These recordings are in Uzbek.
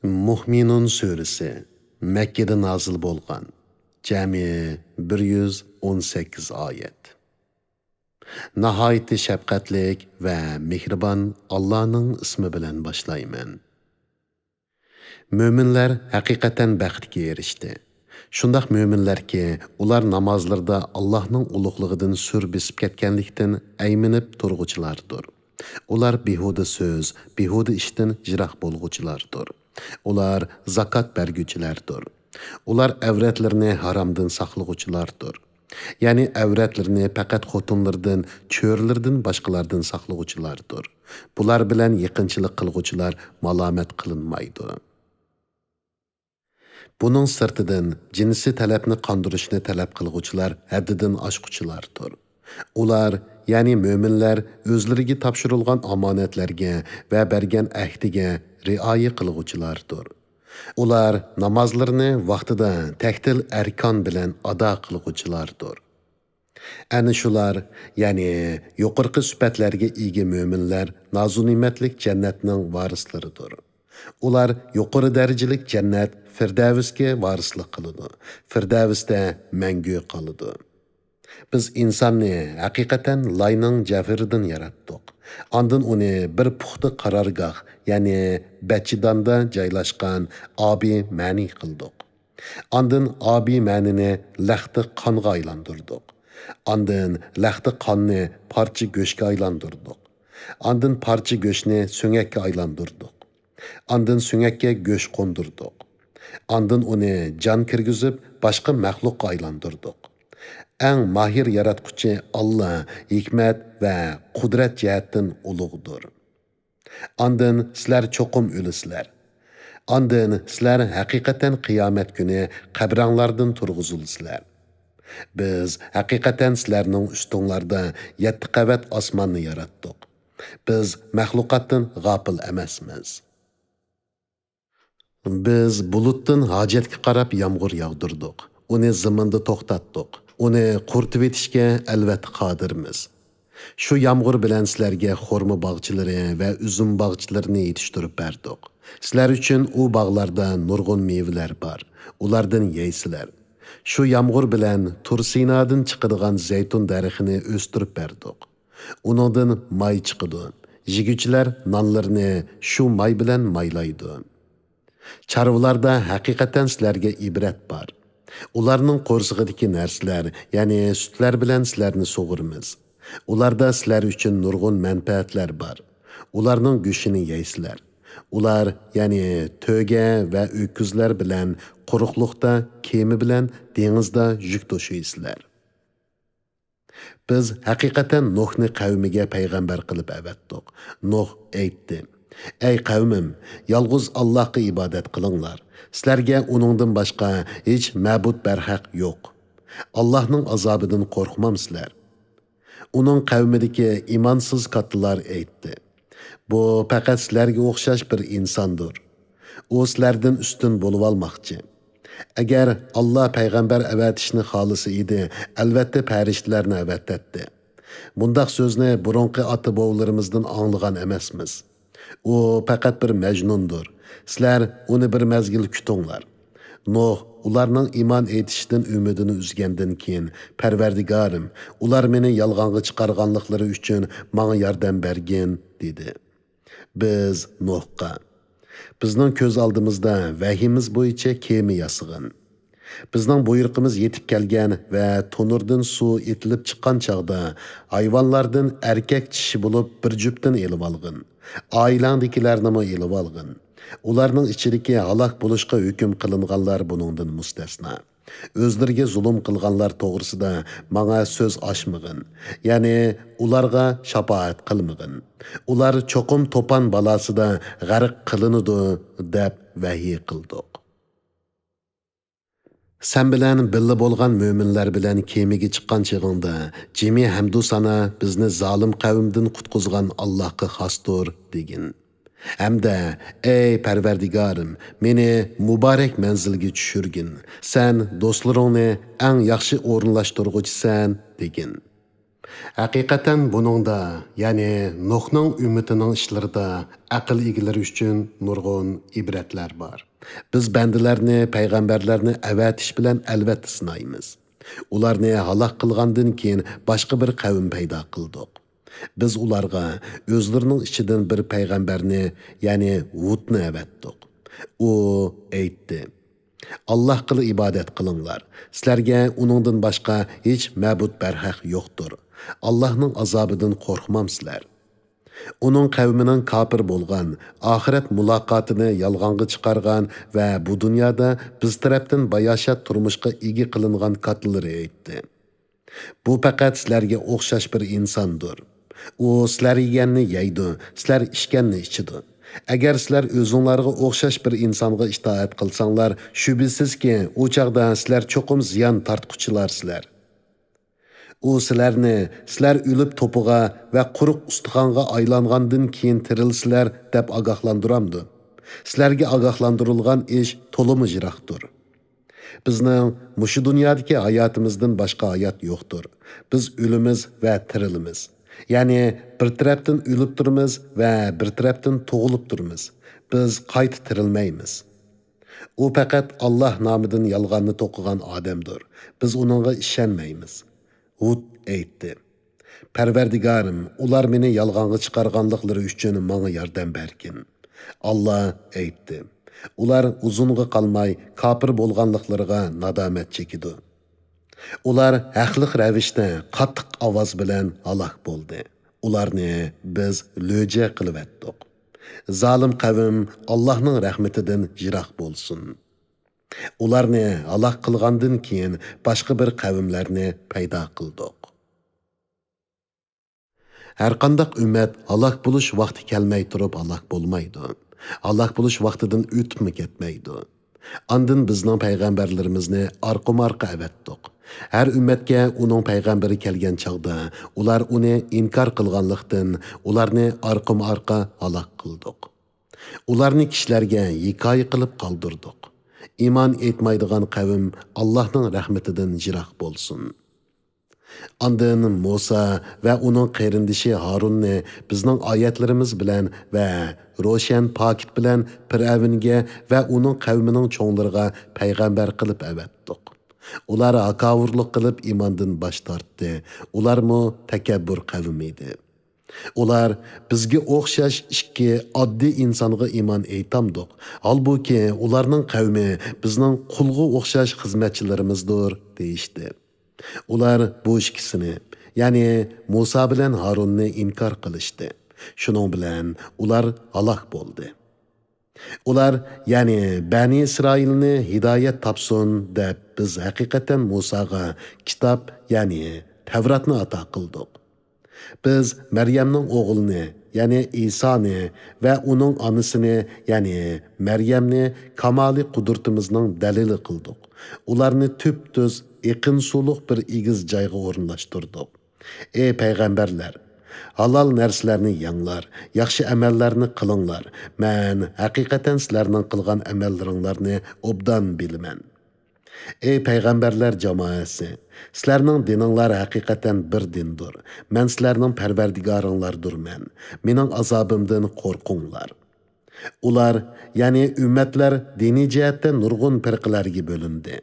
Muhminun suresi Mekke'de nazil bolgan. Cami 118 ayet. Nahayeti şefqatlik ve mehriban Allah'ın ismi bilen başlayman. Müminler hakikaten baxtga erişdi. Şundaq müminler ki, ular namazlarda Allah'ın uluqlığıdan sür besip ketkenlikten ayminip turguçlardır. Ular bihuda söz, bihuda işten jirah bolguçlardır. Ular zakat bergüçilerdir. Ular evretlerini haramdan saxlıguçlardır. Yani evretlerini faqat xotunlardan, çörlerden başqalardan saxlıguçlardır. Bular bilen yaqinchilik qilguçilar malamet qilinmaydi. Bunun sırtıdan cinsi talabni qandırışni talab qilguçilar haddidan oshquchilardir. Ular, yani müminler özleriga topshirilgan omonatlarga va bergan ahdiga rioya qilguchilardir. Ular namozlarini vaqtida taktil arkon bilan ado qilguchilardir. Ana shular, ya'ni yuqorqi sifatlarga ega müminlar nozu-ne'matlik jannatning varislaridir. Ular yuqori darajalik jannat Firdavsga varislik qiladi. Firdavsda mangu qoladi. Biz insonni haqiqatan layning jafiridan yaratdik. Ondan uni bir puxta qarorgoh, ya'ni bachidonda joylashgan obi ma'ni qildik. Ondan obi ma'nini laxti qonga aylantirdik. Ondan laxti qonni parcha go'shga aylantirdik. Ondan parcha go'shni so'ngakka aylantirdik. Ondan so'ngakka go'sh qo'ndirdik. Ondan uni jon kirgizib boshqa maxluqqa aylantirdik. Eng mahir yaratquchi Allah hikmat va qudrat jihatdan ulug'dir. Ondan sizlar cho'qim o'lisizlar. Ondan sizlar haqiqatan qiyomat kuni qabranglardan turg'izilsizlar. Biz haqiqatan sizlarning ustinglarda 7 qavat osmonni yaratdik. Biz maxluqotdan g'ofil emasmiz. Biz bulutdan hojatga qarab yomg'ir yog'dirdik. Uni zaminda to'xtatdik. Uni quritib etishga albatta qodirmiz. Shu yomg'ir bilan sizlarga xurmo bog'chilari va uzum bog'chilarini yetishtirib berdik. Sizlar uchun u bog'larda nurg'un mevalar bor. Ulardan yeysizlar. Shu yomg'ir bilan Tursinadan chiqadigan zaytun daraxtini o'stirib berdik. Uningdan may chiqadi. Jiguvchilar nonlarini shu may bilan maylaydi. Çarvılarda haqiqatan sizlarga ibrat bor. Ularning qo'rsig'idagi narsalar, ya'ni sutlar bilan sizlarni sug'urmiz. Ularda sizlar uchun nurg'un manfaatlar bor. Ularning go'shini yeysizlar. Ular, ya'ni to'ga va o'kizlar bilan quruqliqda, kema bilan dengizda yuk to'shaysizlar. Biz haqiqatan Nuhni qavmiga payg'ambar qilib avatdik. Nuh aytdi: Ey qavmim, yalğız Allah'a ibadet qılınlar. Sizlarga uningdan boshqa hech ma'bud barhaq yo'q. Allah'ның azabından qorxmamsizlar. Uning qavmidagi imonsiz kattalar aytdi: Bu faqat sizlarga o'xshash bir insondir. U sizlardan ustun bo'lib olmoqchi. Agar Allah payg'ambar avatishni xolisi edi, albatta farishtalarni avatdi. Bundaq so'zni burunqi ota-bovlarimizdan anglagan emasmiz. O faqat bir majnundur. Sizlar uni bir mezgil kutinglar. Nuh ularning iymon etishidan umidini uzgandan keyin Parvardigorim, ular meni yolg'onga chiqarganliklari uchun menga yordam bergin dedi. Biz Nuhqa: Bizning ko'z oldimizda vahiyimiz bo'yicha kema yasig'in. Bizning buyruqimiz yetib kelgan va tonurdan suv etilib chiqqan chaqda hayvonlardan erkak kishi bo'lib bir juftdan elib olgin. Oilangdagilarni mo elib olgin. Ularning ichidagi halok bo'lishga hukm qilinganlar buningdan mustasno. O'zlariga zulm qilganlar to'g'risida menga so'z ochmag'in. Ya'ni ularga shafaat qilmag'in. Ular cho'qim to'pon balasida g'arq qilinadi deb vahiy qildik. Sen bilen billa bolgan müminler bilen kemiga chiqqan chig'ingda jimi hamdu sana bizni zolim qavmdan qutqizgan Allohga xosdir degin. Hamda ey Parvardigorim, meni muborak manzilga tushirgin. Sen do'stlaringni eng yaxshi o'rinlashtirg'uchisan degin. Haqiqatan buningda, ya'ni Nuhning ummatining ishlarida aql egalari uchun nurg'un ibratlar bor. Biz bandalarni, payg'ambarlarni avatish bilan albatta sinaymiz. Ularni halok qilgandan keyin boshqa bir qavm paydo qildik. Biz ularga o'zlarining ichidan bir payg'ambarni, ya'ni Hudni avatdik. U aytdi: Allohga ibodat qilinglar. Sizlarga uningdan boshqa hech ma'bud barhaq yo'qdir. Allohning azobidan qo'rqmamsizlar. Uning qavmining kafir bo'lgan, oxirat muloqotini yolg'onga chiqargan va bu dunyoda biz tarafdan bayoshat turmushga ega qilingan qatlari aytdi. Bu faqat sizlarga o'xshash bir insondir. U sizlar yeganni yeydi, sizlar ichganni ichidi. Agar sizlar o'zinglarga o'xshash bir insonga itoat qilsanglar, shubhisizki, u chaqda sizlar cho'qim ziyon tortquchilarsizlar. U sizlar o'lib to'piga va quruq ustixonga aylangandan keyin tirilsizlar deb ogohlantiramdi. Sizlarga ogohlantirilgan ish to'limi jiroqdir. Bizning mushu dunyodagi hayotimizdan boshqa hayot yo'qdir. Biz o'limiz va tirilimiz. Ya'ni bir tarafdan o'lib turmiz va bir tarafdan tug'ilib turmiz. Biz qayta tirilmaymiz. U faqat Alloh nomidan yolg'onni to'qigan odamdir. Biz uningga ishonmaymiz. Hud aytdi: Parvardigorim, ular meni yolg'onga chiqarganliklari uchun menga yordam bergin. Alloh aytdi: Ular uzunga qolmay kafir bo'lganliklariga nadomat chekidi. Ular haqliq ravishda qattiq ovoz bilan halok bo'ldi. Ularni biz lo'ja qilib etdik. Zalim qavm Allohning rahmatidan yiroq bo'lsin. Ularni halok qilgandan keyin boshqa bir qavmlarni paydo qildik. Har qanday ummat halok bo'lish vaqti kelmay turib halok bo'lmaydi. Halok bo'lish vaqtidan o'tib ketmaydi. Andın bizning payg'ambarlarimizni orqa-marqa avatdik. Har ummatga uning payg'ambari kelgan chaqda ular uni inkor qilganlikdan ularni orqa-marqa halok qildik. Ularni kishilarga hikoya qilib qoldirdik. İman etmaydigan qavm Allohning rahmatidan yiroq bo'lsin. Andın Musa va uning qarindishi Harunni bizning oyatlarimiz bilan va ro'shan pokit bilan Firavunga va uning qavmining cho'nglariga payg'ambar qilib avatdik. Ular hakavurlik qilib imondan bosh tortdi. Ularmi takabbur qavm edi. Ular bizga o'xshash ikki oddiy insonga iymon aytamdiq. Halbuki ularning qavmi bizning qulga o'xshash xizmatchilarimizdir deyishdi. Ular bu ikkisini, ya'ni Musa bilan Harunni inkor qilishdi. Shuning bilan ular halok bo'ldi. Ular, ya'ni Bani Isroilni hidoyat topsin deb biz haqiqatan Musaga kitob, ya'ni Tavratni ato qildik. Biz Maryamning o'g'lini, ya'ni Isoni va uning onasini, ya'ni Maryamni kamoli qudratimizning dalili qildik. Ularni tüp-tüz, iqin suluq bir igiz joyga o'rinlashtirdik. Ey payg'ambarlar, halal narsalarni yanglar, yaxshi amallarni qilinglar. Men haqiqatan sizlarning qilgan amallaringlarni obdan bilaman. Ey payg'ambarlar jamoasi, sizlarning dininglar haqiqatan bir dindir. Men sizlarning parvardigoringlardirman. Mening azobimdan qo'rqinglar. Ular, ya'ni ummatlar diniy jihatdan nurg'un firqalarga bo'lindi.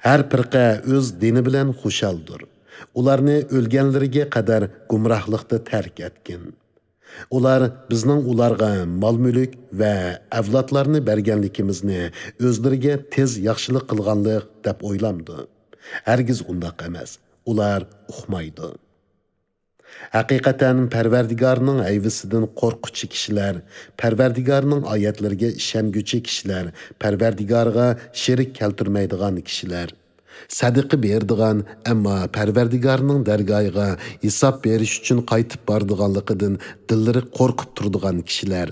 Har firqa o'z dini bilan xushaldir. Ularni o'lganlariga qadar gumrohlikda tark etgan. Ular bizning ularga mol-mulk va avlodlarni berganligimizni o'zlariga tez yaxshilik qilganlik deb o'ylamdi. Hargiz undaq emas. Ular uqmaydi. Haqiqatan Parvardigorning ayvisidan qo'rquvchi kishilar, Parvardigorning oyatlariga ishonguchi kishilar, Parvardigorga sherik keltirmaydigan kishilar, sadaqa berdigan, ammo Parvardigorning dargohiga hisob berish uchun qaytib bordiganligidan dillari qo'rqib turadigan kishilar.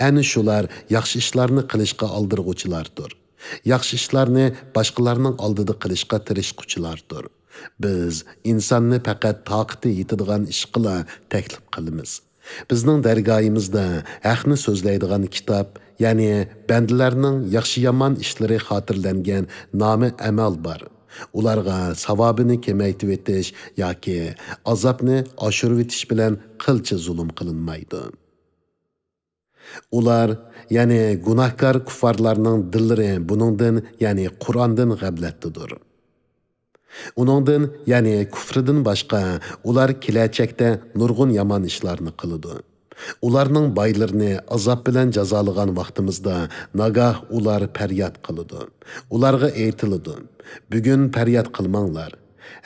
Ana shular yaxshi ishlarni qilishga aldirg'uvchilardir. Yaxshi ishlarni boshqalarning oldida qilishga tirishquchilardir. Biz insonni faqat toqati yetadigan ish qila taklif qilamiz. Bizning dargohimizda haqni so'zlaydigan kitob, ya'ni bandalarning yaxshi yomon ishlari xotirlangan nomi amal bor. Ularga savabini kemaytib etish yoki azobni oshirib etish bilan qilcha zulm qilinmaydi. Ular, ya'ni gunohkor kuffarlarning dillari buningdan, ya'ni Qur'ondan g'aflatdadir. Uningdan, ya'ni kufridan boshqa ular kelajakda nurg'un yomon ishlarni qiladi. Ularning boylarini azob bilan jazolagan vaqtimizda nagah ular faryod qiladi. Ularga aytiladi: "Bugun faryod qilmanglar.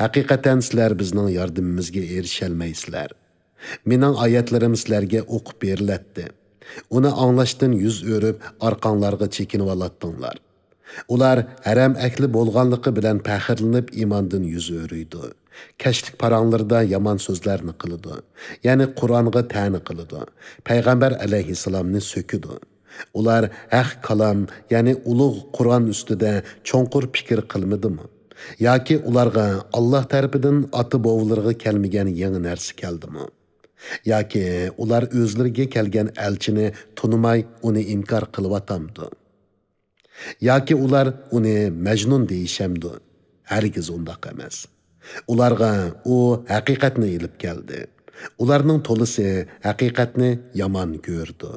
Haqiqatan sizlar bizning yordamimizga erisholmaysizlar. Mening oyatlarim sizlarga o'qib beriladi. Uni anglashdan yuz o'rib, orqanglarga chekinib olatdinglar." Ular haram akli bo'lganligi bilan faxrlanib imondan yuz o'riydi. Kashlik paranglarda yomon so'zlarni qiladi. Ya'ni Qur'onga ta'ni qiladi. Payg'ambar alayhissalomni so'kidi. Ular haq kalam, ya'ni ulug' Qur'on ustida cho'nqur fikr qilmadimi? Yoki ularga Alloh tarafidan ota bovlariga kelmagan yangi narsa keldimi? Yoki ular o'zlariga kelgan elchini tunimay uni inkor qilyapti? Yoki ular uni majnun deyishamdi? Hargiz undaq emas. Ularga u haqiqatni ilib keldi. Ularning to'lisi haqiqatni yomon ko'rdi.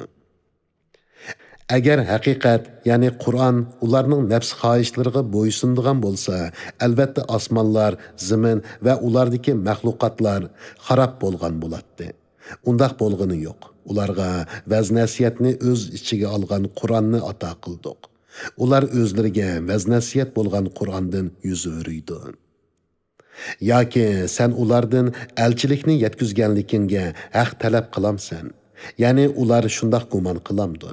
Agar haqiqat, ya'ni Qur'on ularning nafs xohishlariga bo'ysundigan bo'lsa, albatta osmonlar, zamin va ulardagi maxluqotlar xarob bo'lgan bo'ladi. Undaq bo'lgani yo'q. Ularga vaz-nasiyatni o'z ichiga olgan Qur'onni ato qildik. Ular o'zlariga vaz-nasiyat bo'lgan Qur'ondan yuz o'riydi. Yoki sen ulardan elchilikni yetkizganligingga haq talab qilamsan. Ya'ni ular shundoq gumon qilamdi.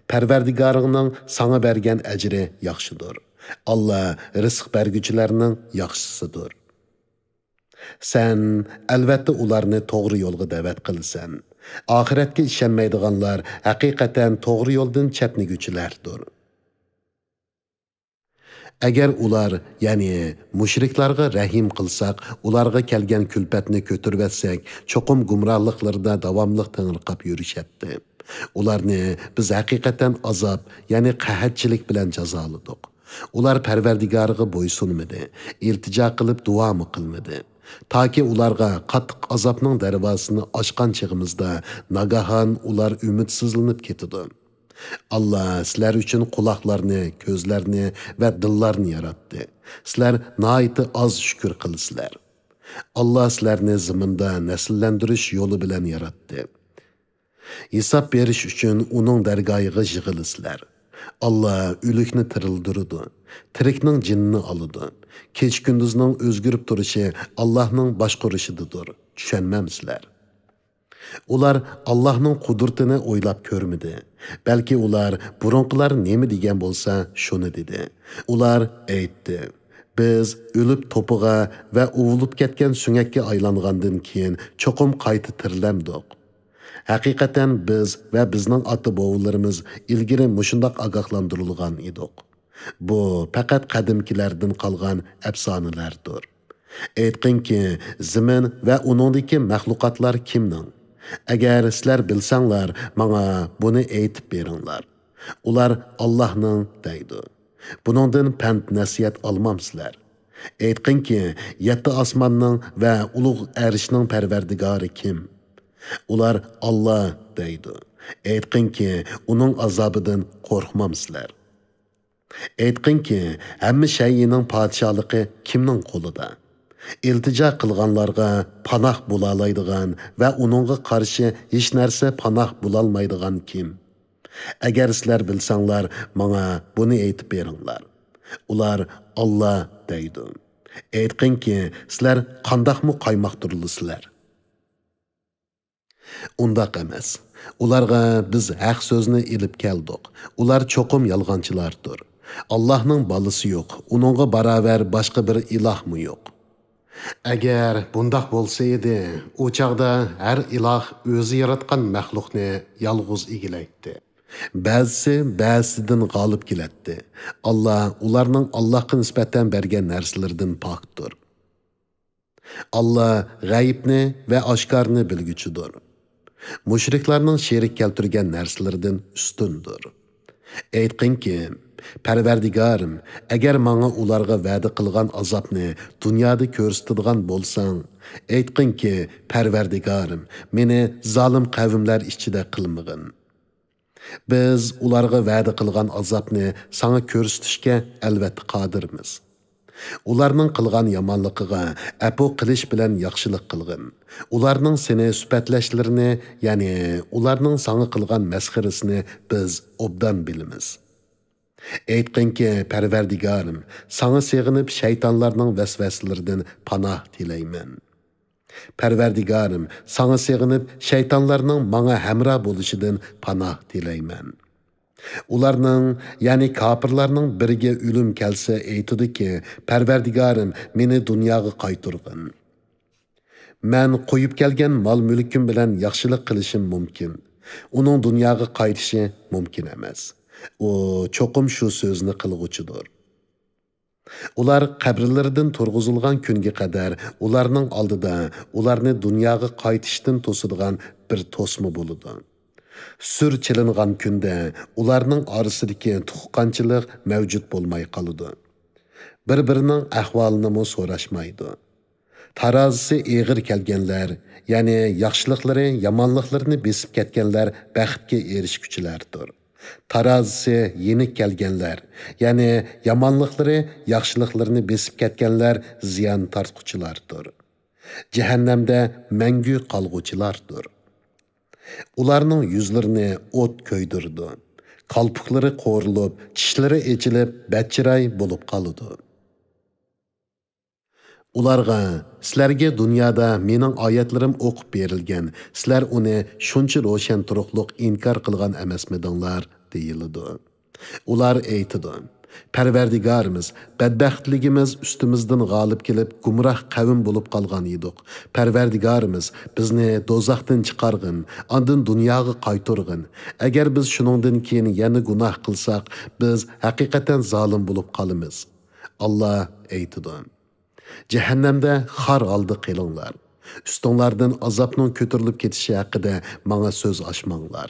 Parvardigoringning sana bergan ajri yaxshidir. Allah rizq berguchilarning yaxshisidir. Sen albatta ularni to'g'ri yo'lga da'vat qilsan. Oxiratga ishonmaydiganlar haqiqatan to'g'ri yo'ldan chetniguchilardir. Agar ular, ya'ni mushriklarga rahim qilsak, ularga kelgan kulfatni ko'tarib etsak, cho'qim gumrohliklarda davomli tangirqab yurishadi. Ularni biz haqiqatan azob, ya'ni qahatchilik bilan jazoladik. Ular Parvardigoriga bo'ysunmadi, iltijo qilib duo qilmadi. Toki ularga qattiq azobning darvozasini ochgan chig'imizda nagahan ular umidsizlanib ketdi. Allah sizlar uchun quloqlarni, ko'zlarni va dillarni yaratdi. Sizlar nihoyatda oz shukr qilasizlar. Allah sizlarni zaminda nasllantirish yo'li bilan yaratdi. Hisob berish uchun uning dargohiga yig'ilasizlar. Allah o'likni tirildirdi, tirikning jinnini oladi. Kech kunduzning o'zgarib turishi Allohning boshqarishidir. Tushunmamsizlar. Ular Allohning qudratini o'ylab ko'rmadi. Balki ular burunqilar nima degan bo'lsa, shuni dedi. Ular aytdi: "Biz o'lib to'piga va uvilib ketgan sunyakka aylangandan keyin cho'qim qayta tirilamdik. Haqiqatan biz va bizning ota-bovlarimiz ilgari mushundoq ogohlantirilgan edik. Bu faqat qadimkilardan qolgan afsonalardir. Aytqinki, zamin va uningdagi maxluqotlar kimning? Agar sizlar bilsanglar, menga buni aytib beringlar." Ular Allohning deydi. Buningdan pand nasihat olmamsizlar. Aytqinki, yetti osmonning va ulug' arshning parvardigori kim? Ular Allah deydi. Aytqinki, uning azobidan qo'rqmamsizlar. Aytqinki, hamma shayning podshohligi kimning qo'lida? İltica qilganlarga panoh bo'lalaydigan va uningga qarshi hech narsa panoh bo'lalmaydigan kim? Agar sizlar bilsanglar, menga buni aytib beringlar. Ular Allah deydi. Aytqinki, sizlar qandoqmi qaymoqtirlisizlar? Undaq emas. Ularga biz haq so'zni ilib keldik. Ular cho'qim yolg'onchilardir. Allohning bolasi yo'q, uningga barobar boshqa bir ilohmi yo'q. Agar bundoq bo'lsa edi, u chaqda har iloh o'zi yaratgan maxluqni yolg'iz egilaydi. Ba'zisidan g'olib keladi. Allah ularning Allohga nisbatan bergan narsalardan pokdir. Allah g'aybni va oshkorni bilguchidir. Mushriklarning sherik keltirgan narsalardan ustundir. Aytqinki, Parvardigorim, agar menga ularga va'da qilgan azobni dunyoda ko'rsatadigan bo'lsang, aytqinki, Parvardigorim, meni zolim qavmlar ichida qilmag'in. Biz ularga va'da qilgan azobni sana ko'rsatishga albatta qodirmiz. Ularning qilgan yomonligiga apu qilish bilan yaxshilik qilgin. Ularning seni sifatlashlarini, ya'ni ularning sana qilgan masxirasini biz obdan bilamiz. Aytqinki, Parvardigorim, sana sig'inib shaytonlarning vasvasalaridan panoh tilayman. Parvardigorim, sana sig'inib shaytonlarning menga hamroh bo'lishidan panoh tilayman. Ularning, ya'ni kafirlarning biriga o'lim kelsa aytadiki, Parvardigorim, meni dunyoga qaytargin. Men qo'yib kelgan mol-mulkim bilan yaxshilik qilishim mumkin. Uning dunyoga qaytishi mumkin emas. U cho'qim shu so'zni qilg'uchidir. Ular qabrlaridan turg'izilgan kunga qadar ularning oldida ularni dunyoga qaytishdan to'sadigan bir to'sma bo'ladi. Sur chilingan kunda ularning orasidagi tuqqanchilik mavjud bo'lmay qoladi. Bir-birining ahvolini so'rashmaydi. Tarazisi eg'ir kelganlar, ya'ni yaxshiliklari yomonliklarini besib ketganlar baxtga erishguchilardir. Tarazisi yenik kelganlar, ya'ni yomonliklari yaxshiliklarini besib ketganlar ziyon tortquchilardir. Jahannamda mangu qolg'uchilardir. Ularning yuzlarini o't ko'ydirdi. Qalpoqlari qo'rilib, tishlari echilib, badchiray bo'lib qoldi. Ularga, sizlarga dunyoda mening oyatlarim o'qib berilgan, sizlar uni shuncha ro'shan turuqliq inkor qilgan emasmidinglar, deyiladi. Ular aytadi: Parvardigorimiz, badbaxtligimiz ustimizdan g'olib kelib, gumroh qavm bo'lib qolgan edik. Parvardigorimiz, bizni do'zaxdan chiqargin, ondan dunyoga qaytargin. Agar biz shuningdan keyin yana gunoh qilsak, biz haqiqatan zolim bo'lib qolamiz. Alloh aytadi: Jahannamda xor holda qilinglar. Ustinglardan azobning ko'tarilib ketishi haqida menga so'z ochmanglar.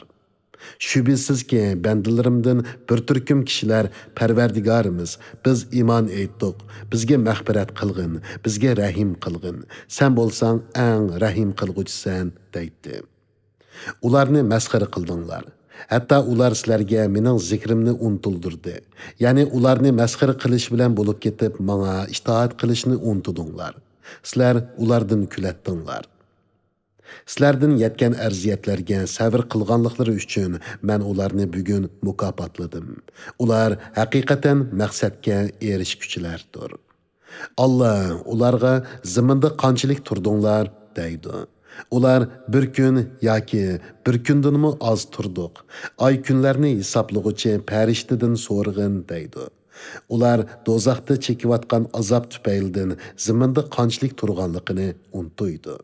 Şübhəsizki, bəndələrimdən bir türküm kişilər, Parvardigorimiz, biz iman etdik, bizge məğfirət qılğın, bizge rəhim qılğın, sən bolsan ən rəhim qılğucusan, deydi. Ularni məsxiri qıldınlar. Hatta ular sizlərə mening zikrimni unutuldurdu. Yani ularni məsxiri qilish bilan bo'lib ketib, menga itoat qilishni unutdinglar. Sizlar ulardan kulatdinglar. Sizlardan yetken ərziyetlərə səvr qılğanlıqları üçün mən ularni bugun mukofotladim. Ular haqiqatan maqsadga erishguchilardir. Allah ularga ziminda qanchalik turdinglar deydi. Ular bir kun yoki bir kundanmi oz turdiq. Ay kunlarni hisoblag'uchi farishtadan so'rg'in deydi. Ular do'zaxda chekiyotgan azob tufaylidan ziminda qanchalik turganligini unutdi.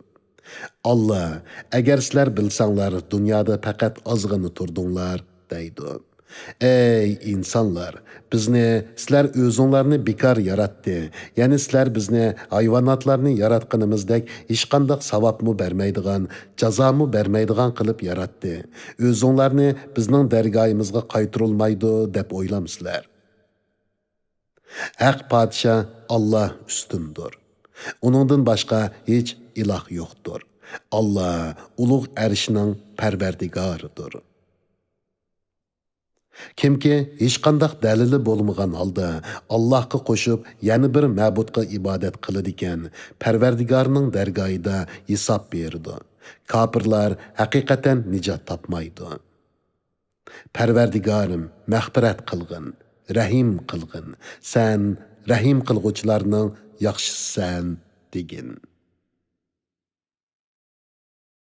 Allah, agar sizlar bilsanglar, dunyoda faqat ozg'ini turdinglar, deydi. Ey insonlar, bizni sizlar o'zinglarni bekor yaratdi. Ya'ni sizlar bizni hayvonotlarni yaratganimizdek hech qanday savobmi bermaydigan, jazomi bermaydigan qilib yaratdi. O'zinglarni bizning dargoyimizga qaytarilmaydi deb o'ylamsizlar. Haq podsho Allah ustundir. Uningdan boshqa hech iloh yo'qdir. Allah ulug' arshning parvardigoridir. Kimki hech qanday dalili bo'lmagan holda Allohga qo'shib yana bir ma'budga ibodat qiladi ekan, Parvardigorning dargohida hisob berdi. Kofirlar haqiqatan nijot topmaydi. Parvardigorim, mag'firat qilgin, rahim qilgin. Sen rahim qilg'uvchilarning yaxshisisan, degin.